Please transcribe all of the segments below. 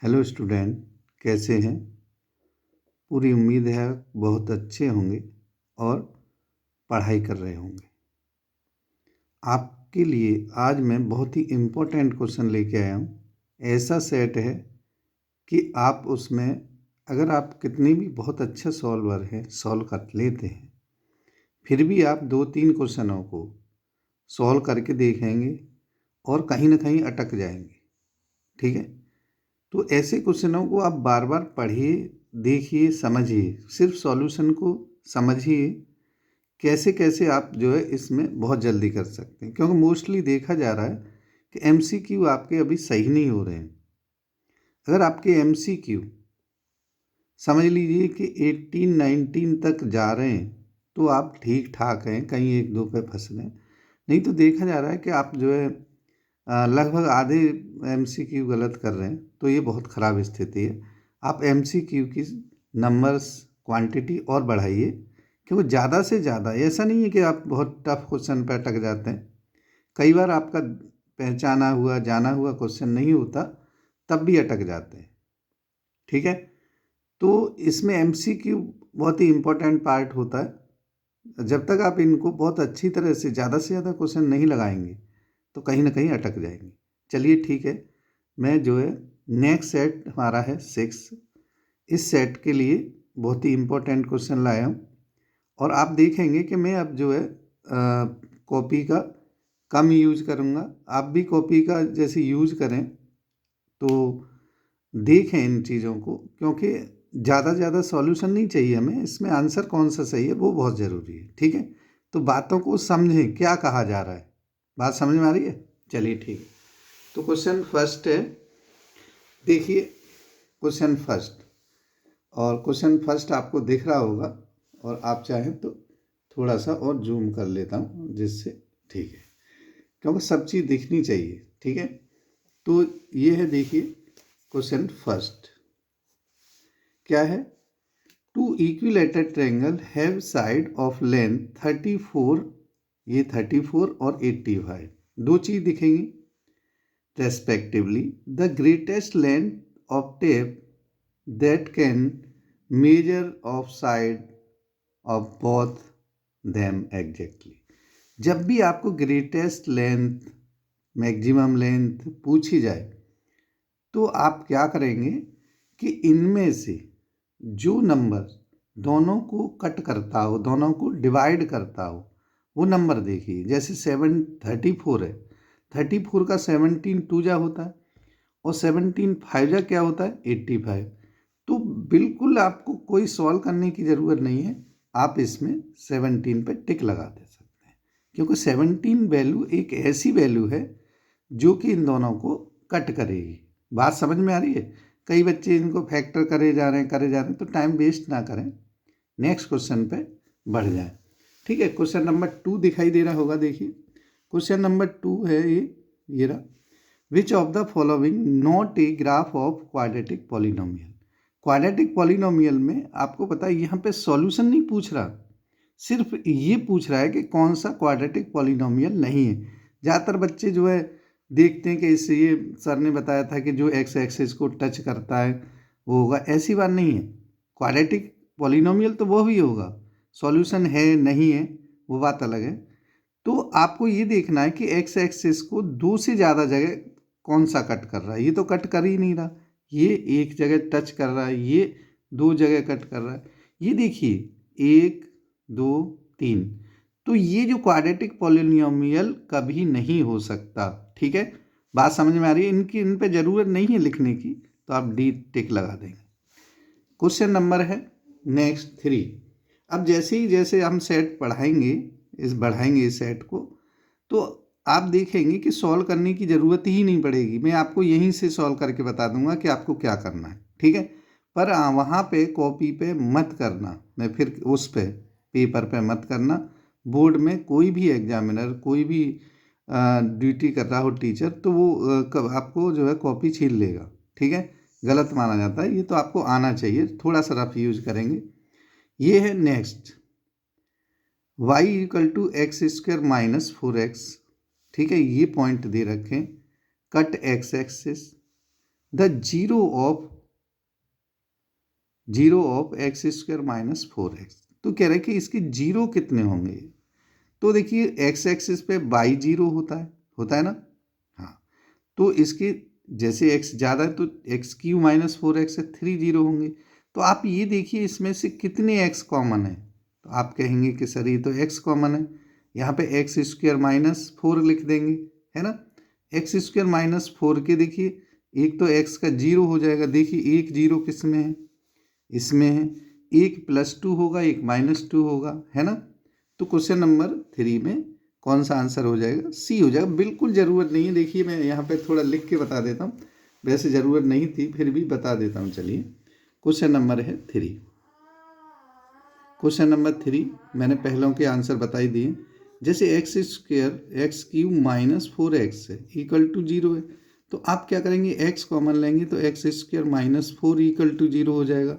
Hello student, कैसे हैं? पूरी उम्मीद है बहुत अच्छे होंगे और पढ़ाई कर रहे होंगे। आपके लिए आज मैं बहुत ही इम्पोर्टेंट क्वेश्चन लेके आया हूँ। ऐसा सेट है कि आप उसमें अगर आप कितने भी बहुत अच्छे सॉल्वर हैं, सॉल्व कर लेते हैं, फिर भी आप 2-3 क्वेश्चनों को सॉल्व करके देखेंगे और कहीं ना कहीं अटक जाएंगे। ठीक है, तो ऐसे क्वेश्चनों को आप बार बार पढ़िए, देखिए, समझिए, सिर्फ सॉल्यूशन को समझिए। कैसे कैसे आप जो है इसमें बहुत जल्दी कर सकते हैं, क्योंकि मोस्टली देखा जा रहा है कि एमसीक्यू आपके अभी सही नहीं हो रहे हैं। अगर आपके एमसीक्यू समझ लीजिए कि 18-19 तक जा रहे हैं तो आप ठीक ठाक हैं, कहीं 1-2 पे फंस रहे हैं। नहीं तो देखा जा रहा है कि आप जो है लगभग आधे एमसीक्यू गलत कर रहे हैं, तो ये बहुत ख़राब स्थिति है। आप एमसीक्यू की नंबर्स क्वांटिटी और बढ़ाइए, क्योंकि ज़्यादा से ज़्यादा ऐसा नहीं है कि आप बहुत टफ क्वेश्चन पर अटक जाते हैं। कई बार आपका पहचाना हुआ जाना हुआ क्वेश्चन नहीं होता, तब भी अटक जाते हैं। ठीक है, तो इसमें एमसीक्यू बहुत ही इम्पोर्टेंट पार्ट होता है। जब तक आप इनको बहुत अच्छी तरह से ज़्यादा क्वेश्चन नहीं लगाएंगे तो कहीं ना कहीं अटक जाएंगे। चलिए ठीक है, मैं जो है नेक्स्ट सेट हमारा है 6, इस सेट के लिए बहुत ही इम्पोर्टेंट क्वेश्चन लाया हूँ। और आप देखेंगे कि मैं अब जो है कॉपी का कम यूज करूँगा। आप भी कॉपी का जैसे यूज करें तो देखें इन चीज़ों को, क्योंकि ज़्यादा सॉल्यूशन नहीं चाहिए हमें, इसमें आंसर कौन सा सही है वो बहुत ज़रूरी है। ठीक है, तो बातों को समझें, क्या कहा जा रहा है, बात समझ में आ रही है? चलिए ठीक है, तो क्वेश्चन फर्स्ट है, देखिए क्वेश्चन फर्स्ट। और क्वेश्चन फर्स्ट आपको दिख रहा होगा, और आप चाहें तो थोड़ा सा और जूम कर लेता हूँ जिससे ठीक है, क्योंकि सब चीज़ दिखनी चाहिए। ठीक है, तो ये है, देखिए क्वेश्चन फर्स्ट क्या है। Two equilateral triangle have side of length 34, ये 34 और 85, दो चीज़ दिखेंगी respectively. The greatest length of tape that can measure of side of both them exactly। जब भी आपको ग्रेटेस्ट लेंथ, मैक्सिमम लेंथ पूछी जाए तो आप क्या करेंगे कि इनमें से जो नंबर दोनों को कट करता हो, दोनों को डिवाइड करता हो, वो नंबर देखिए। जैसे 34 है, 34 का 17 टू जा होता है और 17 5 जा क्या होता है 85। तो बिल्कुल आपको कोई सॉल्व करने की ज़रूरत नहीं है, आप इसमें 17 पे टिक लगा दे सकते हैं, क्योंकि 17 वैल्यू एक ऐसी वैल्यू है जो कि इन दोनों को कट करेगी। बात समझ में आ रही है? कई बच्चे इनको फैक्टर करे जा रहे हैं, तो टाइम वेस्ट ना करें, नेक्स्ट क्वेश्चन पे बढ़ जाएं। ठीक है, क्वेश्चन नंबर 2 दिखाई दे रहा होगा। देखिए क्वेश्चन नंबर 2 है ये रहा। Which of the following not a graph of quadratic polynomial. Quadratic polynomial में आपको पता है यहाँ पे सॉल्यूशन नहीं पूछ रहा, सिर्फ ये पूछ रहा है कि कौन सा क्वाड्रेटिक पॉलिनोमियल नहीं है। ज़्यादातर बच्चे जो है देखते हैं कि इससे ये सर ने बताया था कि जो एक्स एक्सिस को टच करता है वो होगा, ऐसी बात नहीं है। क्वाड्रेटिक पॉलिनोमियल तो वो भी होगा, सॉल्यूशन है नहीं है वो बात अलग है। तो आपको ये देखना है कि एक्स एक्सिस को दो से ज़्यादा जगह कौन सा कट कर रहा है। ये तो कट कर ही नहीं रहा, ये एक जगह टच कर रहा है, ये दो जगह कट कर रहा है। ये देखिए 1 2 3, तो ये जो क्वाड्रेटिक पॉलिनोमियल कभी नहीं हो सकता। ठीक है, बात समझ में आ रही है? इन पे ज़रूरत नहीं है लिखने की, तो आप डी टिक लगा देंगे। क्वेश्चन नंबर है नेक्स्ट 3। अब जैसे हम सेट बढ़ाएंगे इस सेट को, तो आप देखेंगे कि सॉल्व करने की ज़रूरत ही नहीं पड़ेगी। मैं आपको यहीं से सॉल्व करके बता दूंगा कि आपको क्या करना है। ठीक है, पर वहाँ पे कॉपी पे मत करना, मैं फिर उस पे पेपर पे मत करना। बोर्ड में कोई भी एग्जामिनर, कोई भी ड्यूटी कर रहा हो टीचर, तो वो आपको जो है कॉपी छीन लेगा। ठीक है, गलत माना जाता है, ये तो आपको आना चाहिए। थोड़ा सा रफ यूज करेंगे। ये है next, y equal to x² - 4x। ठीक है, ये पॉइंट दे रखें। Cut x axis, the zero of x square minus 4x। तो कह रहे हैं कि इसके जीरो कितने होंगे। तो देखिए एक्स एक्सिस पे बाई जीरो होता है ना। हाँ, तो इसके जैसे x ज़्यादा है तो एक्स क्यू माइनस 4x है, 3 जीरो होंगे। तो आप ये देखिए इसमें से कितने x कॉमन है। तो आप कहेंगे कि सर ये तो x कॉमन है, यहाँ पे एक्स स्क्वायर माइनस 4 लिख देंगे, है ना। एक्स स्क्वायर माइनस 4 के देखिए एक तो x का जीरो हो जाएगा। देखिए एक जीरो किस में है, इसमें है। एक +2 होगा, एक -2 होगा, है ना। तो क्वेश्चन नंबर 3 में कौन सा आंसर हो जाएगा, सी हो जाएगा। बिल्कुल ज़रूरत नहीं है, देखिए मैं यहाँ पे थोड़ा लिख के बता देता हूँ, वैसे ज़रूरत नहीं थी फिर भी बता देता हूँ। चलिए क्वेश्चन नंबर है 3। क्वेश्चन नंबर 3 मैंने पहलों के आंसर बताई दिए। जैसे x square x Q minus 4x है इक्वल टू 0 है, तो आप क्या करेंगे, x कॉमन लेंगे तो x square minus 4 equal to 0 हो जाएगा।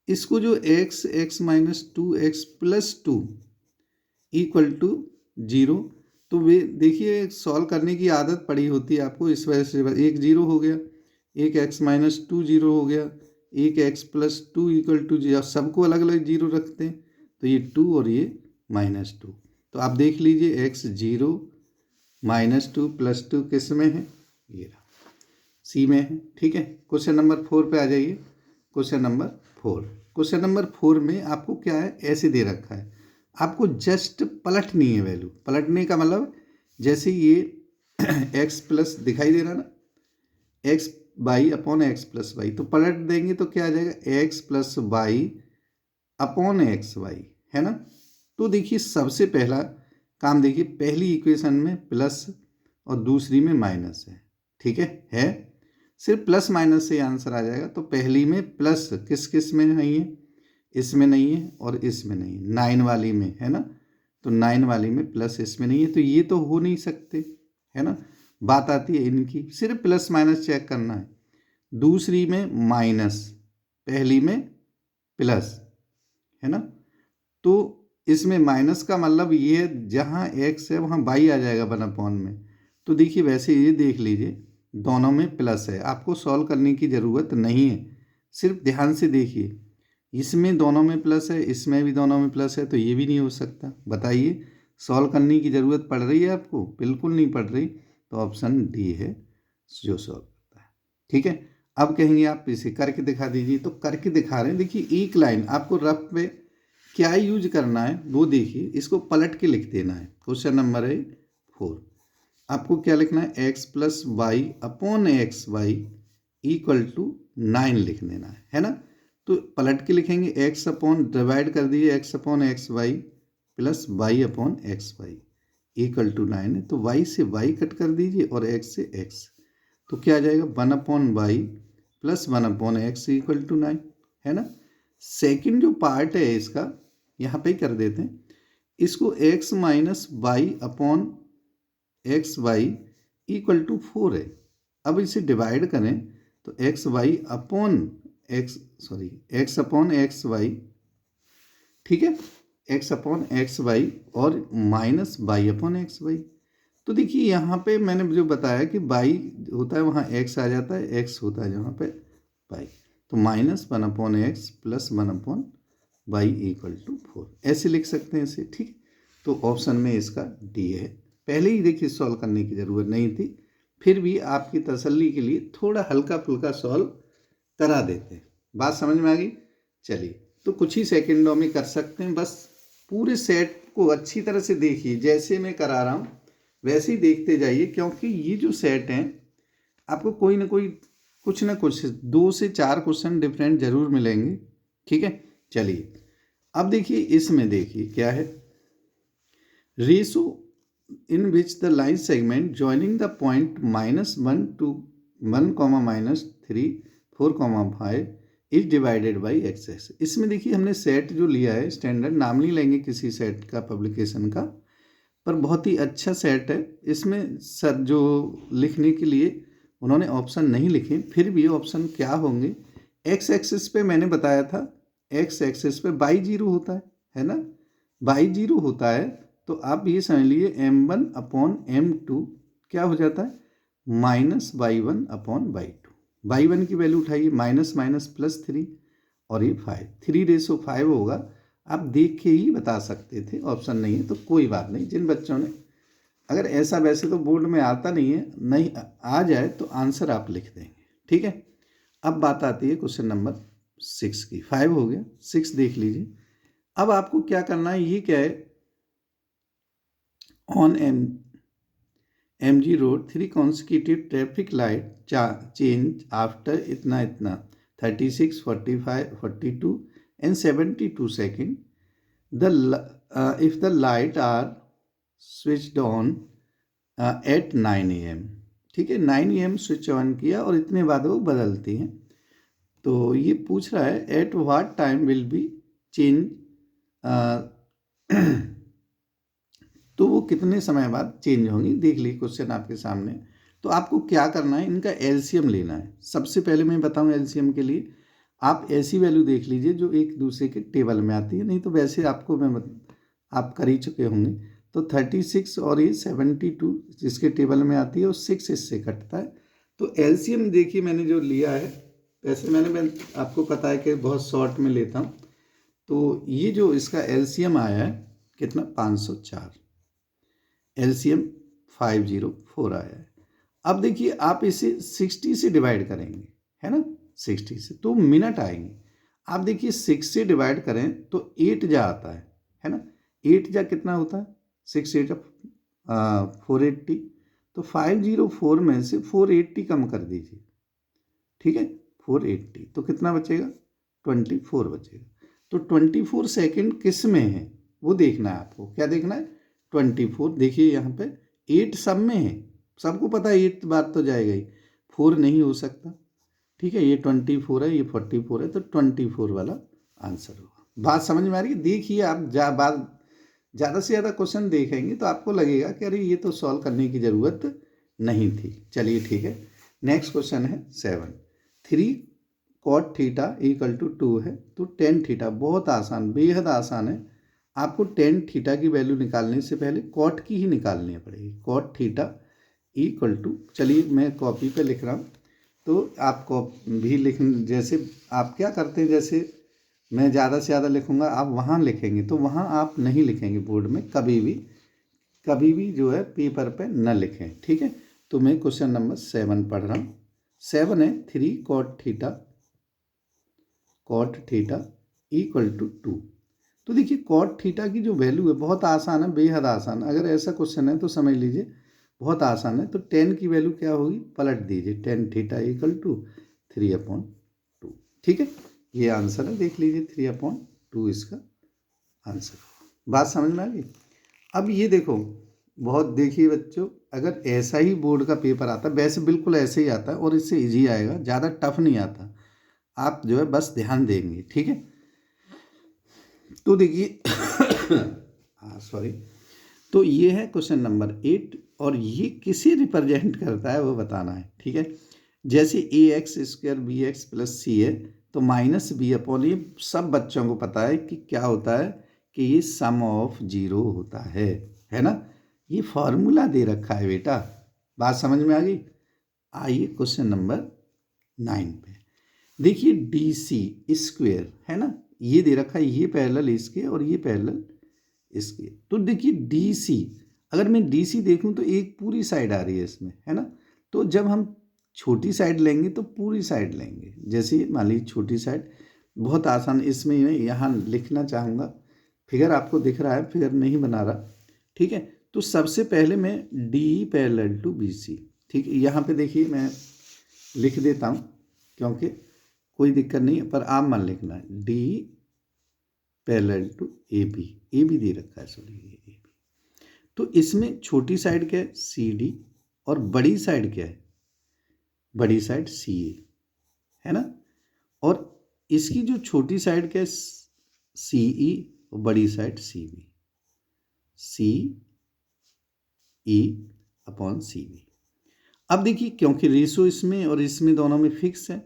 इसको जो x minus 2x plus 2 equal to 0, तो वे देखिए सॉल्व करने की आदत पड़ी होती है आपको, इस वजह से एक जीरो हो गया, एक x माइनस 2 जीरो हो गया, एक x प्लस 2 इक्वल टू 0। सबको अलग अलग जीरो रखते हैं तो ये 2 और ये -2। तो आप देख लीजिए x 0 -2 प्लस 2 किस में है, ये रहा सी में है। ठीक है, क्वेश्चन नंबर 4 पे आ जाइए। क्वेश्चन नंबर 4, क्वेश्चन नंबर 4 में आपको क्या है, ऐसे दे रखा है, आपको जस्ट पलटनी है वैल्यू। पलटने का मतलब जैसे ये x प्लस दिखाई दे रहा ना, x by upon x plus y, तो पलट देंगे तो क्या आ जाएगा, x plus y upon x y, है ना। तो देखिए सबसे पहला काम देखिए, पहली इक्वेशन में प्लस और दूसरी में माइनस है। ठीक है सिर्फ प्लस माइनस से आंसर आ जाएगा। तो पहली में प्लस किस किस में नहीं है, इसमें नहीं है और इसमें नहीं है, 9 वाली में है ना। तो 9 वाली में प्लस इसमें नहीं है, तो ये तो हो नहीं सकते, है ना। बात आती है इनकी, सिर्फ प्लस माइनस चेक करना है। दूसरी में माइनस, पहली में प्लस, है ना। तो इसमें माइनस का मतलब ये जहाँ x है वहाँ बाई आ जाएगा 1/, में। तो देखिए वैसे ये देख लीजिए दोनों में प्लस है, आपको सॉल्व करने की ज़रूरत नहीं है, सिर्फ ध्यान से देखिए। इसमें दोनों में प्लस है, इसमें भी दोनों में प्लस है, तो ये भी नहीं हो सकता। बताइए सॉल्व करने की ज़रूरत पड़ रही है आपको, बिल्कुल नहीं पड़ रही। तो ऑप्शन डी है जो सॉल्व करता है। ठीक है, अब कहेंगे आप इसे करके दिखा दीजिए, तो करके दिखा रहे हैं। देखिए एक लाइन आपको रफ पे क्या यूज करना है वो देखिए, इसको पलट के लिख देना है। क्वेश्चन नंबर है 4, आपको क्या लिखना है, x plus y upon x y equal to 9 लिख देना है ना। तो पलट के लिखेंगे, x अपॉन डिवाइड कर दीजिए, x upon x y plus y upon x y equal to 9 है। तो y से y कट कर दीजिए और x से x, तो क्या आ जाएगा 1/y plus 1/x equal to 9, है ना। सेकंड जो पार्ट है इसका यहाँ पे ही कर देते हैं, इसको x minus y upon x y equal to 4 है। अब इसे डिवाइड करें तो x y upon x upon x y, ठीक है, एक्स अपॉन एक्स वाई और minus y upon x y. तो देखिए यहाँ पे मैंने जो बताया कि वाई होता है वहाँ एक्स आ जाता है, एक्स होता है जहाँ पे वाई, तो -1/x plus 1/y equal to 4 ऐसे लिख सकते हैं इसे। ठीक, तो ऑप्शन में इसका डी है। पहले ही देखिए सॉल्व करने की ज़रूरत नहीं थी, फिर भी आपकी तसल्ली के लिए थोड़ा हल्का फुल्का सॉल्व करा देते हैं। बात समझ में आ गई। चलिए तो कुछ ही सेकंडों में कर सकते हैं, बस पूरे सेट को अच्छी तरह से देखिए, जैसे मैं करा रहा हूँ वैसे ही देखते जाइए, क्योंकि ये जो सेट हैं आपको कोई ना कोई कुछ ना कुछ 2 से 4 क्वेश्चन डिफरेंट जरूर मिलेंगे। ठीक है, चलिए अब देखिए इसमें देखिए क्या है, ratio in which the line segment joining the point -1 to 1, -3, 4, 5 is divided by x। इसमें देखिए हमने सेट जो लिया है, स्टैंडर्ड नाम नहीं लेंगे किसी सेट का पब्लिकेशन का, पर बहुत ही अच्छा सेट है। इसमें सर जो लिखने के लिए उन्होंने ऑप्शन नहीं लिखे, फिर भी ऑप्शन क्या होंगे, एक्स एक्सिस पे मैंने बताया था, एक्स एक्सिस पे बाई जीरो होता है ना, बाई जीरो होता है। तो आप ये समझ लीजिए m1/m2 क्या हो जाता है, -y1/y2, y1 की वैल्यू उठाइए, माइनस माइनस प्लस 3 और ये 5, 3:5 होगा। आप देख के ही बता सकते थे, ऑप्शन नहीं है तो कोई बात नहीं। जिन बच्चों ने, अगर ऐसा वैसे तो बोर्ड में आता नहीं है, नहीं आ जाए तो आंसर आप लिख देंगे, ठीक है। अब बात आती है क्वेश्चन नंबर 6 की। 5 हो गया, 6 देख लीजिए। अब आपको क्या करना है, ये क्या है, on MG road 3 consecutive traffic light change after इतना इतना 36, 45, 42 and 72 second. if the light are switched on at 9 AM, ठीक है, 9 AM स्विच ऑन किया और इतने बाद वो बदलती हैं। तो ये पूछ रहा है at what time will be change, तो वो कितने समय बाद चेंज होंगी। देख लीजिए क्वेश्चन आपके सामने। तो आपको क्या करना है, इनका एलसीएम लेना है। सबसे पहले मैं बताऊं एलसीएम के लिए आप ऐसी वैल्यू देख लीजिए जो एक दूसरे के टेबल में आती है, नहीं तो वैसे आपको आप कर ही चुके होंगे। तो 36 और ये 72 जिसके टेबल में आती है और 6 इससे कटता है। तो एलसीएम देखिए मैंने जो लिया है, वैसे मैं आपको पता है कि बहुत शॉर्ट में लेता हूँ। तो ये जो इसका एलसीएम आया है कितना, 504, एलसीएम 504 आया है। अब देखिए आप इसे 60 से डिवाइड करेंगे, है ना, 60 से तो मिनट आएंगे। आप देखिए 6 से डिवाइड करें तो 8 जा आता है ना, 8 जा कितना होता है, 6 8 480। तो 504 में से 480 कम कर दीजिए, ठीक है, 480 तो कितना बचेगा, 24 बचेगा। तो 24 सेकेंड किस में है वो देखना है आपको। क्या देखना है, 24। देखिए यहाँ पे 8 सब में है, सबको पता है 8 बार तो जाएगा ही, 4 नहीं हो सकता, ठीक है। ये 24 है, ये 44 है, तो 24 वाला आंसर होगा। बात समझ में आ रही है। देखिए आप ज़्यादा से ज़्यादा क्वेश्चन देखेंगे तो आपको लगेगा कि अरे ये तो सॉल्व करने की ज़रूरत नहीं थी। चलिए ठीक है, नेक्स्ट क्वेश्चन है 7। 3 cot थीटा इक्वल टू 2 है, तो tan थीटा, बहुत आसान, बेहद आसान है। आपको tan थीटा की वैल्यू निकालने से पहले cot की ही निकालनी पड़ेगी। cot थीटा इक्वल टू, चलिए मैं कॉपी पे लिख रहा हूँ तो आपको भी लिख, जैसे आप क्या करते हैं, जैसे मैं ज़्यादा से ज़्यादा लिखूँगा आप वहाँ लिखेंगे, तो वहाँ आप नहीं लिखेंगे बोर्ड में, कभी भी जो है पेपर पे न लिखें, ठीक है। तो मैं क्वेश्चन नंबर 7 पढ़ रहा हूँ। 7 है 3 cot थीटा इक्वल टू 2। तो देखिए cot थीटा की जो वैल्यू है बहुत आसान है, बेहद आसान। अगर ऐसा क्वेश्चन है तो समझ लीजिए बहुत आसान है। तो tan की वैल्यू क्या होगी, पलट दीजिए, tan थीटा इक्वल टू 3/2, ठीक है। ये आंसर है, देख लीजिए 3/2 इसका आंसर। बात समझ में आ गई। अब ये देखो, बहुत देखिए बच्चों, अगर ऐसा ही बोर्ड का पेपर आता, वैसे बिल्कुल ऐसे ही आता है और इससे इजी आएगा, ज़्यादा टफ नहीं आता। आप जो है बस ध्यान देंगे, ठीक है। तो देखिए सॉरी, तो ये है क्वेश्चन नंबर 8 और ये किसे रिप्रेजेंट करता है वो बताना है, ठीक है। जैसे ax² bx प्लस c है, तो माइनस बी अपॉन, ये सब बच्चों को पता है कि क्या होता है, कि ये सम ऑफ 0 होता है ना। ये फॉर्मूला दे रखा है बेटा, बात समझ में आ गई। आइए क्वेश्चन नंबर 9 पे देखिए, DC² है ना, ये दे रखा है, ये पैरेलल इसके और ये पैरेलल इसके। तो देखिए DC, अगर मैं DC देखूं तो एक पूरी साइड आ रही है इसमें, है ना। तो जब हम छोटी साइड लेंगे तो पूरी साइड लेंगे। जैसे मान लीजिए छोटी साइड, बहुत आसान, इसमें मैं यहाँ लिखना चाहूँगा, फिगर आपको दिख रहा है, फिगर नहीं बना रहा, ठीक है। तो सबसे पहले मैं DE पैरेलल टू BC, ठीक है, यहाँ पे देखिए मैं लिख देता हूँ क्योंकि कोई दिक्कत नहीं है, पर आप मान लिखना है DE पैरेलल टू AB दे रखा है, सॉरी AB। तो इसमें छोटी साइड क्या है, CD, और बड़ी साइड क्या है, बड़ी साइड CA, है ना। और इसकी जो छोटी साइड क्या है, CE, और बड़ी साइड CB, CE/CB। अब देखिए क्योंकि रेशो इसमें और इसमें दोनों में फिक्स है,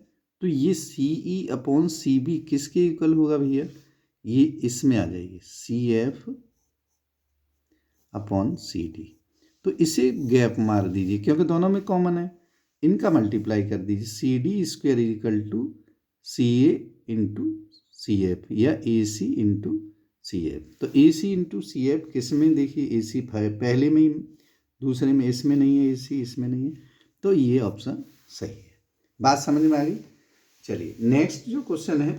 तो ये CE/CB किसके इक्वल होगा भैया, ये इसमें आ जाएगी CF/CD। तो इसे गैप मार दीजिए क्योंकि दोनों में कॉमन है, इनका मल्टीप्लाई कर दीजिए, C D square equal to C A into C F या A C into C F. तो ए सी इंटू सी एफ किस में, देखिए ए सी पहले में ही, दूसरे में इसमें नहीं है, ए सी इसमें नहीं है, तो ये ऑप्शन सही है। बात समझ में आ गई। चलिए नेक्स्ट जो क्वेश्चन है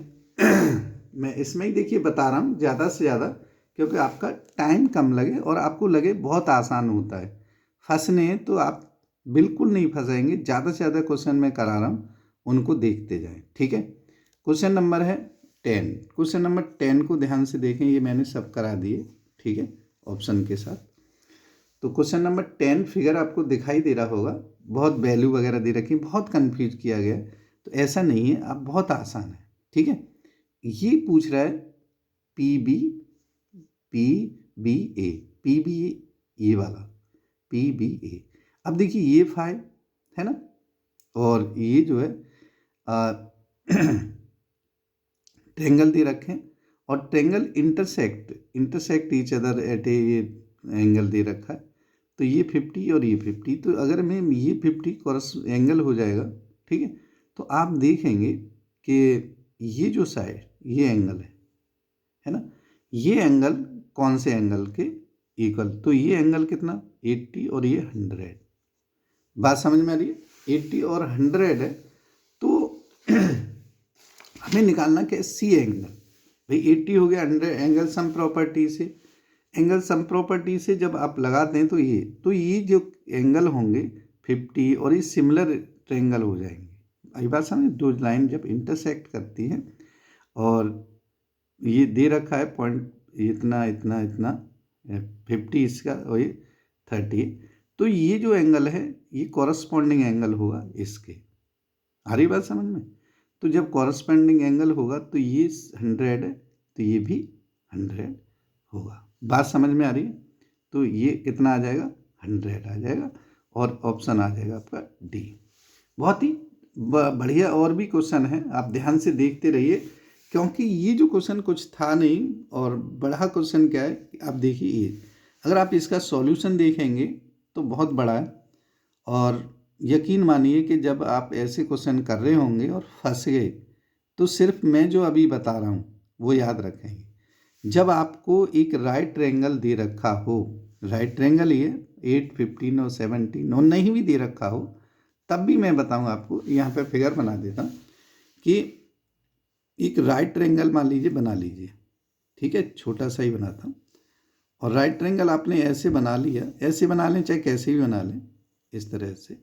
मैं इसमें ही देखिए बता रहा हूँ ज़्यादा से ज़्यादा, क्योंकि आपका टाइम कम लगे और आपको लगे बहुत आसान होता है। फंसने तो आप बिल्कुल नहीं फंसाएंगे, ज़्यादा से ज़्यादा क्वेश्चन मैं करा रहा हूँ, उनको देखते जाएं, ठीक है। क्वेश्चन नंबर है 10। क्वेश्चन नंबर 10 को ध्यान से देखें, ये मैंने सब करा दिए, ठीक है, ऑप्शन के साथ। तो क्वेश्चन नंबर 10 फिगर आपको दिखाई दे रहा होगा, बहुत वैल्यू वगैरह दे रखी, बहुत कन्फ्यूज किया गया है, तो ऐसा नहीं है, आप बहुत आसान है, ठीक है। ये पूछ रहा है पी बी ए, पी बी ए ये वाला पी बी ए। अब देखिए ये 5 है ना, और ये जो है ट्रेंगल दे रखे हैं, और triangle intersect each other at a angle दे रखा है। तो ये 50 और ये 50, तो अगर मैं ये 50 क्रॉस एंगल हो जाएगा, ठीक है। तो आप देखेंगे कि ये जो साइड ये एंगल है ना, ये एंगल कौन से एंगल के इक्वल, तो ये एंगल कितना 80 और ये 100। बात समझ में आ रही है, 80 और 100 है, तो हमें निकालना क्या, सी एंगल। भाई 80 हो गया, 100 एंगल सम प्रॉपर्टी से, एंगल सम प्रॉपर्टी से जब आप लगाते हैं तो ये जो एंगल होंगे 50 और ये सिमिलर ट्रायंगल हो जाएंगे। अभी बात समझ, दो लाइन जब इंटरसेक्ट करती हैं और ये दे रखा है पॉइंट इतना इतना इतना 50 इसका और ये 30, तो ये जो एंगल है ये कॉरस्पॉन्डिंग एंगल होगा इसके। आ रही बात समझ में। तो जब कॉरस्पॉन्डिंग एंगल होगा तो ये 100 है, तो ये भी 100 होगा। बात समझ में आ रही है। तो ये कितना आ जाएगा, 100 आ जाएगा, और ऑप्शन आ जाएगा आपका डी। बहुत ही बढ़िया और भी क्वेश्चन है, आप ध्यान से देखते रहिए, क्योंकि ये जो क्वेश्चन कुछ था नहीं, और बड़ा क्वेश्चन क्या है आप देखिए, ये अगर आप इसका सॉल्यूशन देखेंगे तो बहुत बड़ा है, और यकीन मानिए कि जब आप ऐसे क्वेश्चन कर रहे होंगे और फंस गए, तो सिर्फ मैं जो अभी बता रहा हूँ वो याद रखेंगे। जब आपको एक राइट ट्रायंगल दे रखा हो, राइट ट्रायंगल ये 8, 15 और 17 और नहीं भी दे रखा हो, तब भी मैं बताऊंगा आपको। यहाँ पे फिगर बना देता हूँ कि एक राइट ट्रायंगल मान लीजिए बना लीजिए, ठीक है, छोटा सा ही बनाता हूँ। और राइट ट्रायंगल आपने ऐसे बना लिया, ऐसे बना लें चाहे कैसे भी बना लें, इस तरह से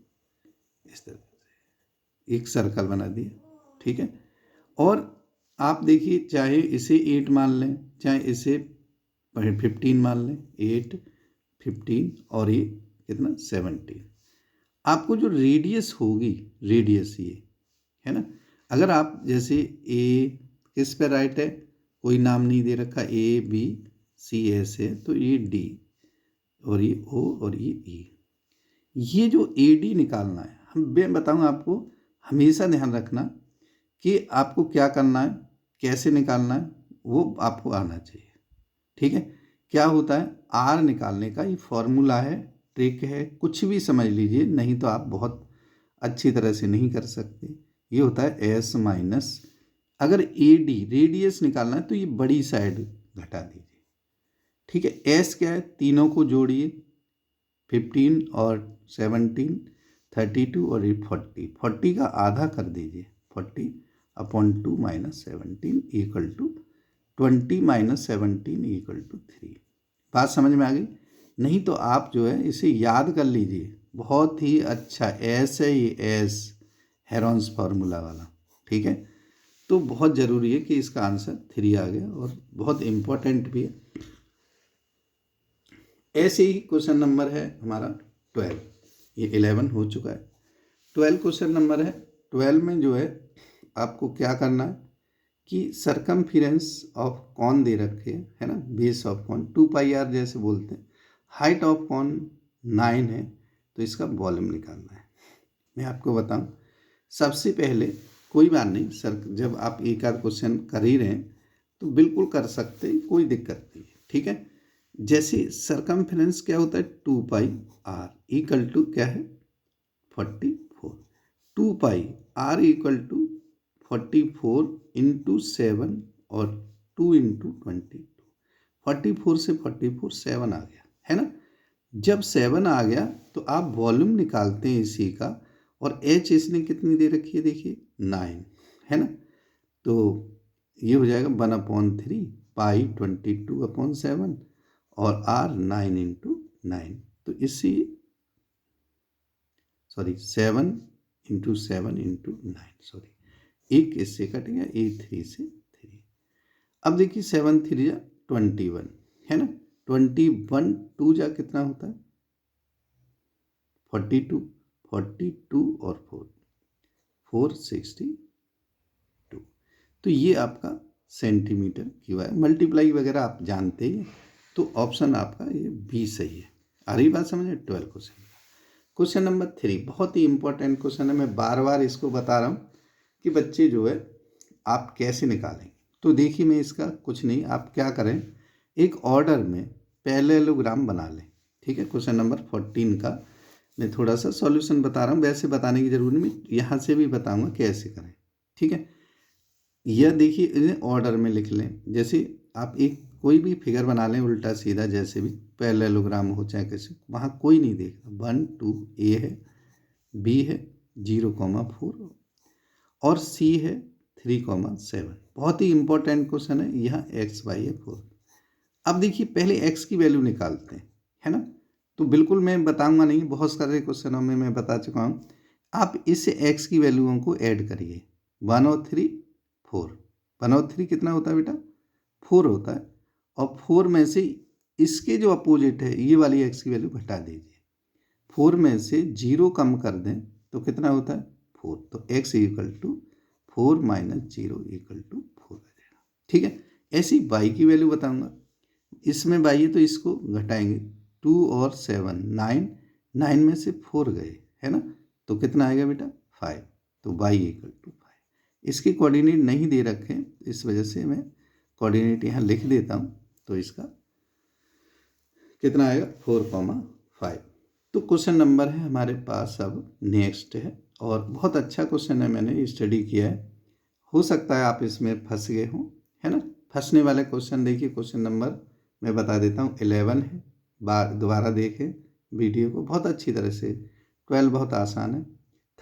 एक सर्कल बना दिया, ठीक है। और आप देखिए, चाहे इसे 8 मान लें, चाहे इसे 15 मान लें, 8, 15 और ये कितना 17। आपको जो रेडियस होगी, रेडियस ये है ना, अगर आप जैसे ए किस पे राइट है, कोई नाम नहीं दे रखा, ए बी सी ऐसे है, तो ये डी और ये ओ और ये ई, ये जो ए डी निकालना है, मैं बताऊंगा आपको, हमेशा ध्यान रखना कि आपको क्या करना है, कैसे निकालना है, वो आपको आना चाहिए, ठीक है। क्या होता है, आर निकालने का ये फॉर्मूला है, ट्रिक है, कुछ भी समझ लीजिए, नहीं तो आप बहुत अच्छी तरह से नहीं कर सकते। ये होता है एस माइनस, अगर ए डी रेडियस निकालना है तो ये बड़ी साइड घटा दीजिए, ठीक है। एस क्या है, तीनों को जोड़िए, 15 और 17, 32 और ये 40 का आधा कर दीजिए, 40/2 - 17 इक्वल टू 20 - 17 इक्वल टू 3। बात समझ में आ गई। नहीं तो आप जो है इसे याद कर लीजिए, बहुत ही अच्छा, एस है ये, एस हेरॉन्स फार्मूला वाला, ठीक है। तो बहुत ज़रूरी है कि इसका आंसर 3 आ गया, और बहुत इम्पोर्टेंट भी है। ऐसे ही क्वेश्चन नंबर है हमारा 12, ये 11 हो चुका है, 12 क्वेश्चन नंबर है। 12 में जो है आपको क्या करना है कि सरकमफिरेंस ऑफ कॉन दे रखे है ना, बेस ऑफ कॉन 2πr जैसे बोलते हैं, हाइट ऑफ कॉन 9 है, तो इसका वॉल्यूम निकालना है। मैं आपको बताऊं, सबसे पहले कोई बात नहीं सर, जब आप एक आध क्वेश्चन कर ही रहे हैं तो बिल्कुल कर सकते हैं, कोई दिक्कत नहीं है, ठीक है। जैसे सरकमफिरेंस क्या होता है, 2πr इक्वल टू क्या है 44। 2 पाई r इक्वल टू 44 इंटू 7 और 2 इंटू 22। 44 से 44 7 आ गया है ना। जब 7 आ गया तो आप वॉल्यूम निकालते हैं इसी का, और h इसने कितनी दे रखी है देखिए 9 है ना। तो ये हो जाएगा 1/3 पाई 22/7 और r 9 इंटू 9। तो इसी 7 इंटू 7 इंटू 9 एक इससे कट गया, ए 3 से 3। अब देखिए 7 3 जा 21 है ना। 21 2 जा कितना होता है 42, 42 और 462। तो ये आपका सेंटीमीटर क्यूब है। मल्टीप्लाई वगैरह आप जानते ही, तो ऑप्शन आपका ये बी सही है। आ रही बात समझ में। 12 क्वेश्चन नंबर 3 बहुत ही इंपॉर्टेंट क्वेश्चन है। मैं बार बार इसको बता रहा हूँ कि बच्चे जो है आप कैसे निकालेंगे। तो देखिए मैं इसका कुछ नहीं, आप क्या करें, एक ऑर्डर में पैरेललोग्राम बना लें। ठीक है, क्वेश्चन नंबर 14 का मैं थोड़ा सा सॉल्यूशन बता रहा हूँ, वैसे बताने की जरूरत नहीं, यहाँ से भी बताऊँगा कैसे करें। ठीक है, यह देखिए इन्हें ऑर्डर में लिख लें। जैसे आप एक कोई भी फिगर बना लें उल्टा सीधा, जैसे भी पैरेललोग्राम हो चाहे कैसे, वहाँ कोई नहीं देख रहा। 1 2 ए है, बी है 0,4 और सी है 3,7। बहुत ही इंपॉर्टेंट क्वेश्चन है। यहाँ एक्स वाई है 4। अब देखिए पहले एक्स की वैल्यू निकालते हैं, है ना। तो बिल्कुल मैं बताऊंगा नहीं, बहुत सारे क्वेश्चनों में मैं बता चुका हूँ। आप इस एक्स की वैल्यूओं को ऐड करिए। 1 और 3 4। 1 और 3 कितना होता है बेटा 4 होता है। और 4 में से इसके जो अपोजिट है ये वाली एक्स की वैल्यू घटा दीजिए। 4 में से 0 कम कर दें तो कितना होता है 4। तो x equal to 4 minus 0 equal to 4 आ जाएगा। ठीक है, ऐसी y की वैल्यू बताऊंगा। इसमें y है तो इसको घटाएंगे। 2 और 7 9, 9 में से 4 गए है ना, तो कितना आएगा बेटा 5। तो y इक्वल टू 5। इसके कोऑर्डिनेट नहीं दे रखे, इस वजह से मैं कोऑर्डिनेट यहाँ लिख देता हूँ। तो इसका कितना आएगा 4,5। तो क्वेश्चन नंबर है हमारे पास अब नेक्स्ट है, और बहुत अच्छा क्वेश्चन है, मैंने स्टडी किया है। हो सकता है आप इसमें फंस गए हों, है ना। फंसने वाले क्वेश्चन देखिए, क्वेश्चन नंबर मैं बता देता हूँ 11 है। दोबारा देखें वीडियो को बहुत अच्छी तरह से। 12 बहुत आसान है।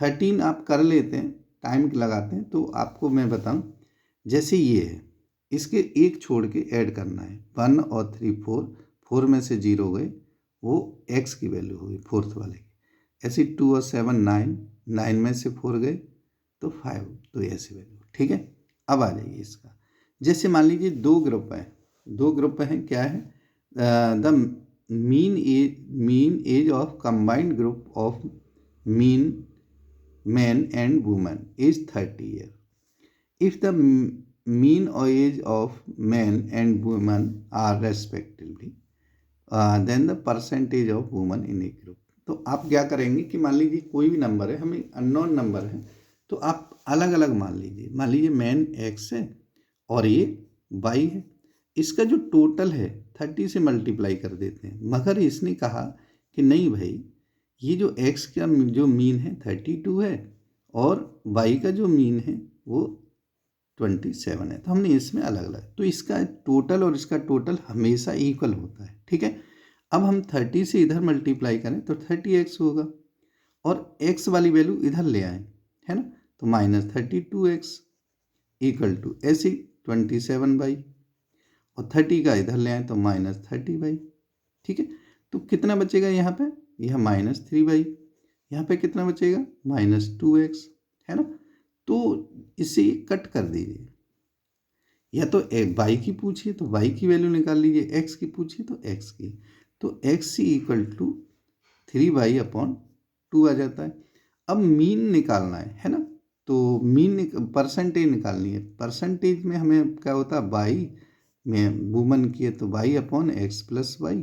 13 आप कर लेते हैं, टाइम लगाते हैं। तो आपको मैं बताऊँ, जैसे ये है, इसके एक छोड़ के ऐड करना है। 1 और 3 4, 4 में से 0 गए, वो x की वैल्यू होगी फोर्थ वाले की। ऐसे 2 और 7 9, 9 में से 4 गए तो 5, तो ऐसी वैल्यू। ठीक है, अब आ जाइए इसका। जैसे मान लीजिए दो ग्रुप हैं, क्या है, the mean age of combined group of mean man and woman is 30 year. If the mean age of men and women are respectively then the percentage of women in a group। तो आप क्या करेंगे कि मान लीजिए कोई भी number है, हमें अननोन नंबर है, तो आप अलग अलग मान लीजिए मैन x है और ये y है। इसका जो टोटल है 30 से मल्टीप्लाई कर देते हैं। मगर इसने कहा कि नहीं भाई, ये जो x का जो मीन है 32 है और y का जो मीन है वो 27 है। तो हमने इसमें अलग अलग, तो इसका टोटल और इसका टोटल हमेशा इक्वल होता है। ठीक है, अब हम 30 से इधर मल्टीप्लाई करें तो 30x होगा, और x वाली वैल्यू इधर ले आए, है ना। तो -32x इक्वल टू ऐसे 27y, और 30 का इधर ले आए तो -30y। ठीक है, तो कितना बचेगा यहाँ पे, यह -3y। यहाँ पे कितना बचेगा -2x, है ना। तो इसे कट कर दीजिए, या तो y की पूछिए तो y की वैल्यू निकाल लीजिए, x की पूछिए तो x की। तो x इक्वल टू 3y/2 आ जाता है। अब मीन निकालना है ना। तो मीन परसेंटेज निकालनी है। परसेंटेज में हमें क्या होता है, y में वुमन की है तो y/x प्लस y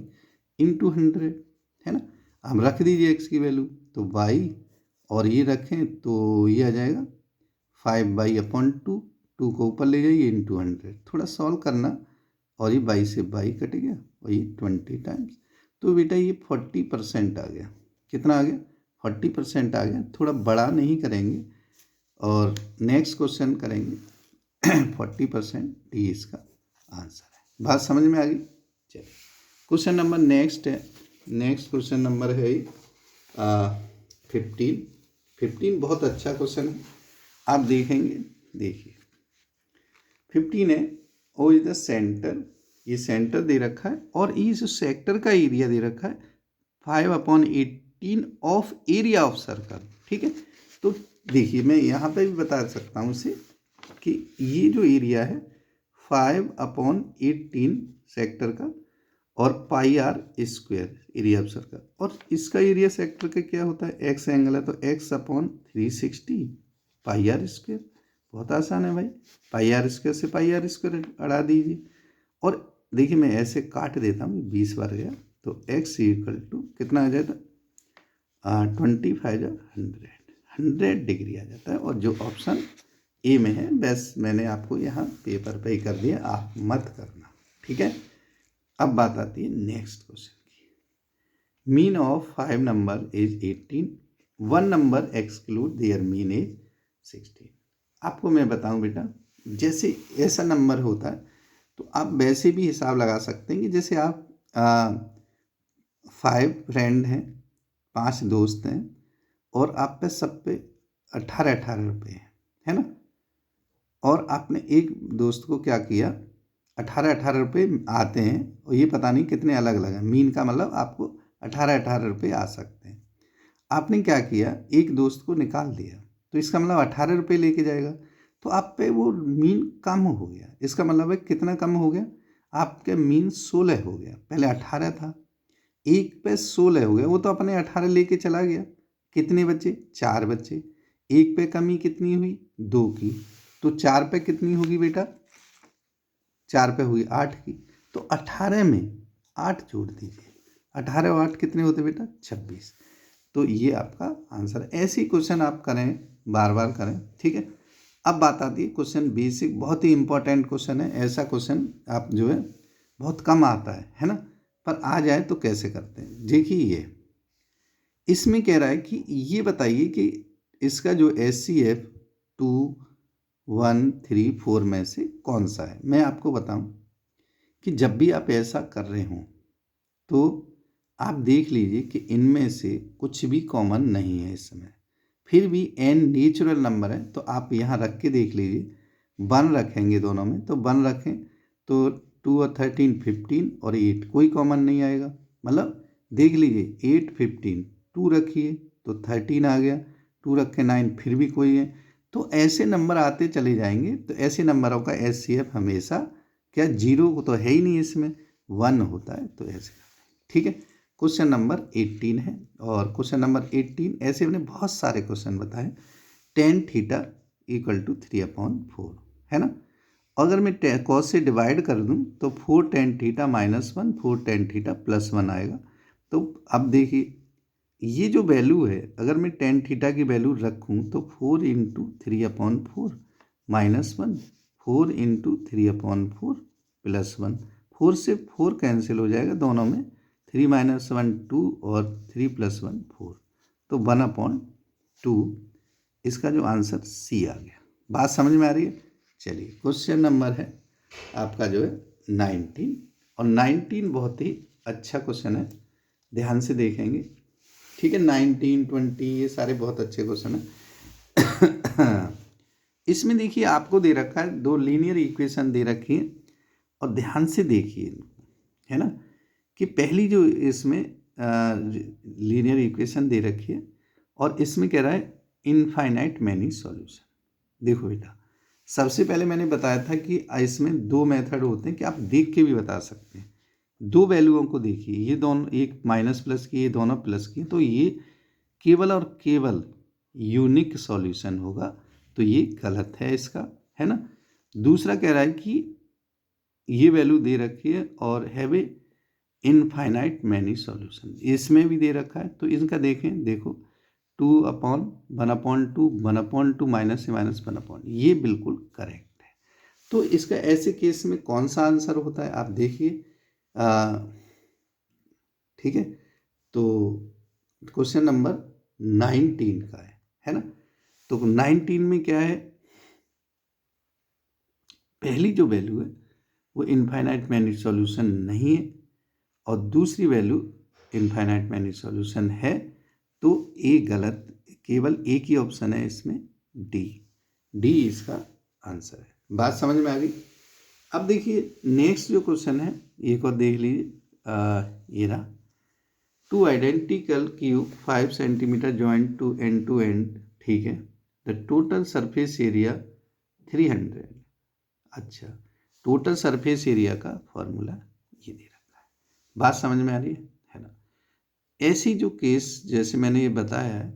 इंटू 100, है ना। हम रख दीजिए x की वैल्यू, तो y और ये रखें तो ये आ जाएगा 5y/2। 2 को ऊपर ले जाइए इंटू 100, थोड़ा सॉल्व करना, और ये 22 से 22 कटेगा और ये 20 टाइम्स। तो बेटा ये 40% आ गया। कितना आ गया 40% आ गया, थोड़ा बड़ा नहीं करेंगे और नेक्स्ट क्वेश्चन करेंगे 40%, डी इसका आंसर है। बात समझ में आ गई? चलिए क्वेश्चन नंबर नेक्स्ट है। नेक्स्ट क्वेश्चन नंबर है 15 बहुत अच्छा क्वेश्चन है, आप देखेंगे। देखिए 15 है, ओ इज द सेंटर, ये सेंटर दे रखा है और ये जो सेक्टर का एरिया दे रखा है 5/18 ऑफ एरिया ऑफ सर्कल। ठीक है, तो देखिए मैं यहाँ पे भी बता सकता हूँ इसे कि ये जो एरिया है 5/18 सेक्टर का और πr² एरिया ऑफ सर्कल, और इसका एरिया सेक्टर का क्या होता है, एक्स एंगल है तो x/360 πr²। बहुत आसान है भाई, πr² से πr² अड़ा दीजिए और देखिए मैं ऐसे काट देता हूँ, 20 बार गया तो x = कितना आ जाता, 100 डिग्री आ जाता है, और जो ऑप्शन ए में है बस मैंने आपको यहाँ पेपर पे ही कर दिया, आप मत करना। ठीक है, अब बात आती है नेक्स्ट क्वेश्चन की। Mean of 5 number is 18, 1 number exclude there mean is 16। आपको मैं बताऊं बेटा, जैसे ऐसा नंबर होता है तो आप वैसे भी हिसाब लगा सकते हैं कि जैसे आप 5 फ्रेंड हैं, 5 दोस्त हैं और आप पे सब पे 18 रुपये है ना, और आपने एक दोस्त को क्या किया, 18 रुपये आते हैं और ये पता नहीं कितने अलग अलग हैं, मीन का मतलब आपको 18 रुपये आ सकते हैं। आपने क्या किया, एक दोस्त को निकाल दिया तो इसका मतलब 18 रुपये लेके जाएगा, तो आप पे वो मीन कम हो गया। इसका मतलब है कितना कम हो गया, आपके मीन 16 हो गया, पहले 18 था, एक पे 16 हो गया, वो तो अपने 18 लेके चला गया। कितने बचे, 4 बचे, एक पे कमी कितनी हुई, 2 की, तो 4 पे कितनी होगी बेटा, 4 पे हुई 8 की, तो 18 में 8 जोड़ दीजिए, 18 और 8 कितने होते बेटा, 26। तो ये आपका आंसर है। ऐसे क्वेश्चन आप करें, बार बार करें। ठीक है, अब बात आती है क्वेश्चन बेसिक, बहुत ही इंपॉर्टेंट क्वेश्चन है। ऐसा क्वेश्चन आप जो है बहुत कम आता है ना, पर आ जाए तो कैसे करते हैं। देखिए ये इसमें कह रहा है कि ये बताइए कि इसका जो HCF 2 1 3 4 में से कौन सा है। मैं आपको बताऊं कि जब भी आप ऐसा कर रहे हों तो आप देख लीजिए कि इनमें से कुछ भी कॉमन नहीं है इस समय, फिर भी n नेचुरल नंबर है तो आप यहाँ रख के देख लीजिए, 1 रखेंगे दोनों में तो 1 रखें तो 2 और 13 15 और 8 कोई कॉमन नहीं आएगा, मतलब देख लीजिए 8 15 2 रखिए तो 13 आ गया, 2 रखे 9 फिर भी कोई है, तो ऐसे नंबर आते चले जाएंगे। तो ऐसे नंबरों का HCF हमेशा क्या, 0 तो है ही नहीं, इसमें 1 होता है, तो ऐसे। ठीक है, क्वेश्चन नंबर 18 है, और क्वेश्चन नंबर 18 ऐसे मैंने बहुत सारे क्वेश्चन बताए। tan θ = 3/4 है ना, अगर मैं cos से डिवाइड कर दूं तो 4 tan θ - 1 4 tan θ +1 आएगा। तो अब देखिए ये जो वैल्यू है, अगर मैं tan θ की वैल्यू रखूं तो 4 × 3/4 -1 4 × 3/4 +1, 4 से 4 कैंसिल हो जाएगा, दोनों में 3 - 1 2 और 3 + 1 4, तो 1/2 इसका जो आंसर सी आ गया। बात समझ में आ रही है? चलिए क्वेश्चन नंबर है आपका जो है 19, और 19 बहुत ही अच्छा क्वेश्चन है, ध्यान से देखेंगे। ठीक है, 19 20 ये सारे बहुत अच्छे क्वेश्चन हैं। इसमें देखिए आपको दे रखा है 2 लीनियर इक्वेशन दे रखी है, और ध्यान से देखिए है ना कि पहली जो इसमें लीनियर इक्वेशन दे रखी है और इसमें कह रहा है इनफाइनाइट मैनी सॉल्यूशन। देखो बेटा, सबसे पहले मैंने बताया था कि इसमें 2 मेथड होते हैं कि आप देख के भी बता सकते हैं। 2 वैल्यूओं को देखिए, ये दोनों, एक माइनस प्लस की, ये दोनों प्लस की, तो ये केवल और केवल यूनिक सॉल्यूशन होगा, तो ये गलत है इसका, है ना। दूसरा कह रहा है कि ये वैल्यू दे रखी है और have a infinite many solution, इसमें भी दे रखा है, तो इनका देखें, देखो 2/1/2 1/2 माइनस से माइनस 1/, ये बिल्कुल करेक्ट है। तो इसका ऐसे केस में कौन सा आंसर होता है आप देखिए। ठीक है, तो क्वेश्चन नंबर 19 का है ना। तो 19 में क्या है, पहली जो वैल्यू है वो इनफाइनाइट मैनी सॉल्यूशन नहीं है और दूसरी वैल्यू इनफाइनाइट मैनी सॉल्यूशन है। तो ए गलत, केवल एक ही ऑप्शन है इसमें, डी इसका आंसर है। बात समझ में आ गई। अब देखिए नेक्स्ट जो क्वेश्चन है एक और देख लीजिए, ये रहा। Two identical cube 5 centimetre joint to end, ठीक है, द टोटल सरफेस एरिया 300। अच्छा, टोटल सरफेस एरिया का फॉर्मूला ये दे रखा है। बात समझ में आ रही है ना। ऐसी जो केस जैसे मैंने ये बताया है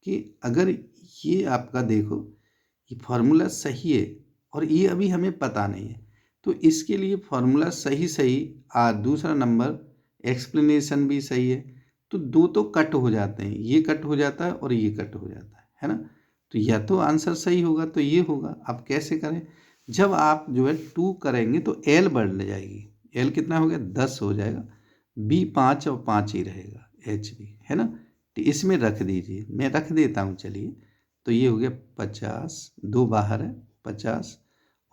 कि अगर ये आपका देखो ये फार्मूला सही है और ये अभी हमें पता नहीं है, तो इसके लिए फार्मूला सही दूसरा नंबर एक्सप्लेनेशन भी सही है, तो दो तो कट हो जाते हैं, ये कट हो जाता है और ये कट हो जाता है ना। तो या तो आंसर सही होगा तो ये होगा। आप कैसे करें, जब आप जो है 2 करेंगे तो एल बढ़ जाएगी, एल कितना हो गया 10 हो जाएगा, बी 5 और 5 ही रहेगा, एच बी है ना। तो इसमें रख दीजिए, मैं रख देता हूँ चलिए। तो ये हो गया 50, 2 बाहर है 50,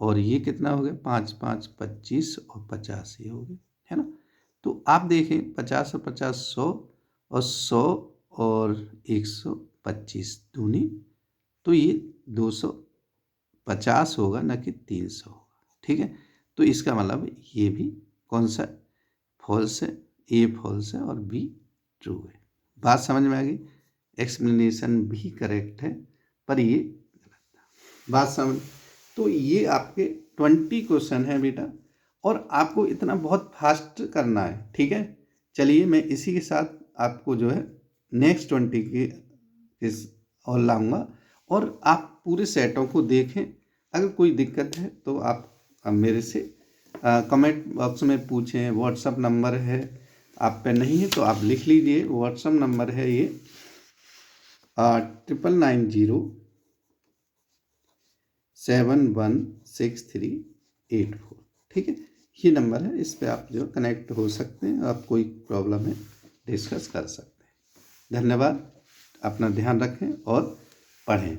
और ये कितना हो गया 5 5 25 और 50 ये हो गया, है ना। तो आप देखें 50 और 50 100 और 100 और 125 दूनी, तो ये 250 होगा ना कि 300 होगा, ठीक है। तो इसका मतलब ये भी कौन सा फॉल्स है, ए फॉल्स है और बी ट्रू है। बात समझ में आ गई। एक्सप्लेनेशन भी करेक्ट है पर ये गलत था। बात समझ। तो ये आपके 20 क्वेश्चन है बेटा, और आपको इतना बहुत फास्ट करना है, ठीक है। चलिए मैं इसी के साथ आपको जो है नेक्स्ट 20 के इस और लाऊंगा, और आप पूरे सेटों को देखें। अगर कोई दिक्कत है तो आप मेरे से कमेंट बॉक्स में पूछें। व्हाट्सअप नंबर है, आप पे नहीं है तो आप लिख लीजिए। व्हाट्सअप नंबर है ये 99071638 ठीक है। ये नंबर है, इस पे आप जो कनेक्ट हो सकते हैं, आप कोई प्रॉब्लम है डिस्कस कर सकते हैं। धन्यवाद, अपना ध्यान रखें और पढ़ें।